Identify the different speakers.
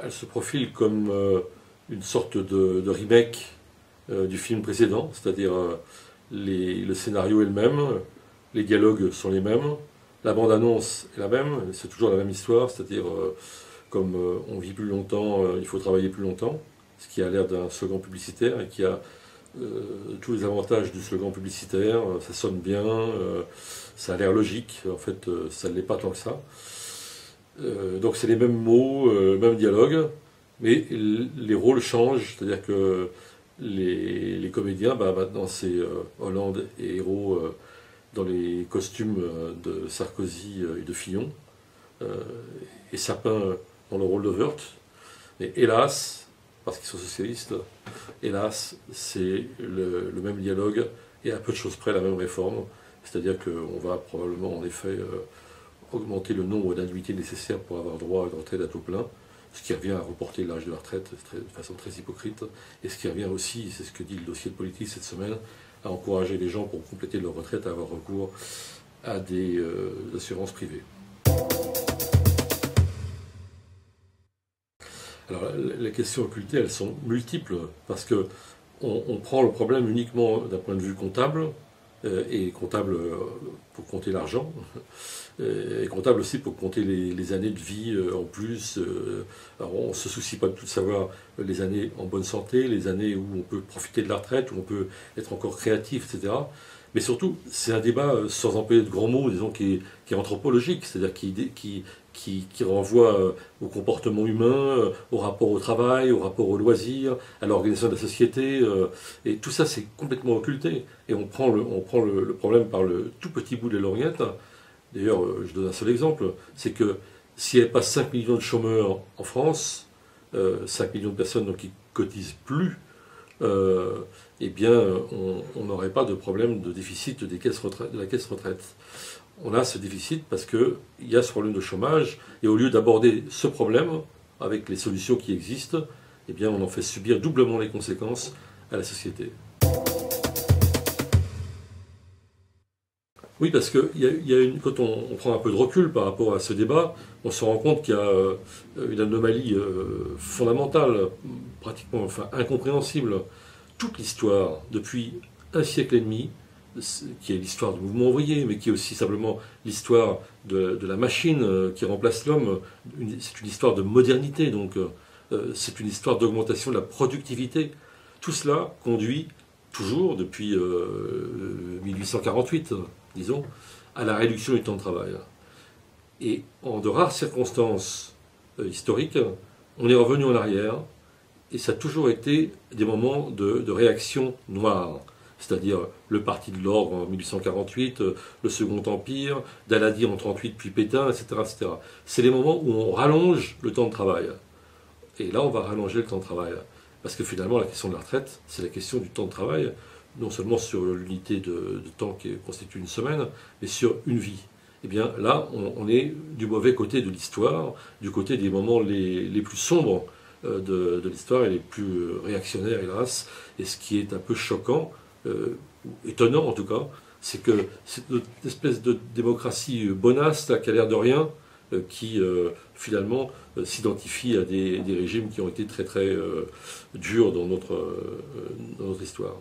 Speaker 1: Elle se profile comme une sorte de remake du film précédent, c'est-à-dire le scénario est le même, les dialogues sont les mêmes, la bande-annonce est la même, c'est toujours la même histoire, c'est-à-dire comme on vit plus longtemps, il faut travailler plus longtemps, ce qui a l'air d'un slogan publicitaire et qui a tous les avantages du slogan publicitaire, ça sonne bien, ça a l'air logique, en fait ça ne l'est pas tant que ça. Donc c'est les mêmes mots, même dialogue, mais les rôles changent, c'est-à-dire que les comédiens, maintenant c'est Hollande et Hérault dans les costumes de Sarkozy et de Fillon, et Sapin dans le rôle de Woerth. Mais hélas, parce qu'ils sont socialistes, hélas, c'est le même dialogue et à peu de choses près la même réforme. C'est-à-dire qu'on va probablement en effet augmenter le nombre d'annuités nécessaires pour avoir droit à une retraite à taux plein, ce qui revient à reporter l'âge de la retraite de façon très hypocrite, et ce qui revient aussi, c'est ce que dit le dossier de politique cette semaine, à encourager les gens pour compléter leur retraite à avoir recours à des assurances privées. Alors, les questions occultées, elles sont multiples, parce que on prend le problème uniquement d'un point de vue comptable, et comptable pour compter l'argent, et comptable aussi pour compter les années de vie en plus. Alors on ne se soucie pas de tout savoir les années en bonne santé, les années où on peut profiter de la retraite, où on peut être encore créatif, etc. Mais surtout, c'est un débat, sans employer de grands mots, disons, qui est anthropologique, c'est-à-dire qui renvoie au comportement humain, au rapport au travail, au rapport au loisir, à l'organisation de la société. Et tout ça, c'est complètement occulté. Et on prend le problème par le tout petit bout de la lorgnette. D'ailleurs, je donne un seul exemple, c'est que s'il n'y avait pas 5 millions de chômeurs en France, 5 millions de personnes donc, qui ne cotisent plus, eh bien, on n'aurait pas de problème de déficit de la caisse retraite. On a ce déficit parce qu'il y a ce problème de chômage, et au lieu d'aborder ce problème avec les solutions qui existent, eh bien, on en fait subir doublement les conséquences à la société. Oui, parce que quand on prend un peu de recul par rapport à ce débat, on se rend compte qu'il y a une anomalie fondamentale, pratiquement incompréhensible. Toute l'histoire, depuis un siècle et demi, qui est l'histoire du mouvement ouvrier, mais qui est aussi simplement l'histoire de la machine qui remplace l'homme, c'est une histoire de modernité, donc c'est une histoire d'augmentation de la productivité. Tout cela conduit toujours, depuis 1848, disons, à la réduction du temps de travail. Et en de rares circonstances historiques, on est revenu en arrière, et ça a toujours été des moments de réaction noire. C'est-à-dire le Parti de l'Ordre en 1848, le Second Empire, Daladier en 1938, puis Pétain, etc. etc. C'est les moments où on rallonge le temps de travail. Et là, on va rallonger le temps de travail. Parce que finalement, la question de la retraite, c'est la question du temps de travail, non seulement sur l'unité de temps qui constitue une semaine, mais sur une vie. Eh bien là, on est du mauvais côté de l'histoire, du côté des moments les plus sombres de l'histoire et les plus réactionnaires, hélas. Et ce qui est un peu choquant, étonnant en tout cas, c'est que c'est une espèce de démocratie bonasse là, qui a l'air de rien, qui finalement s'identifie à des régimes qui ont été très très durs dans notre histoire.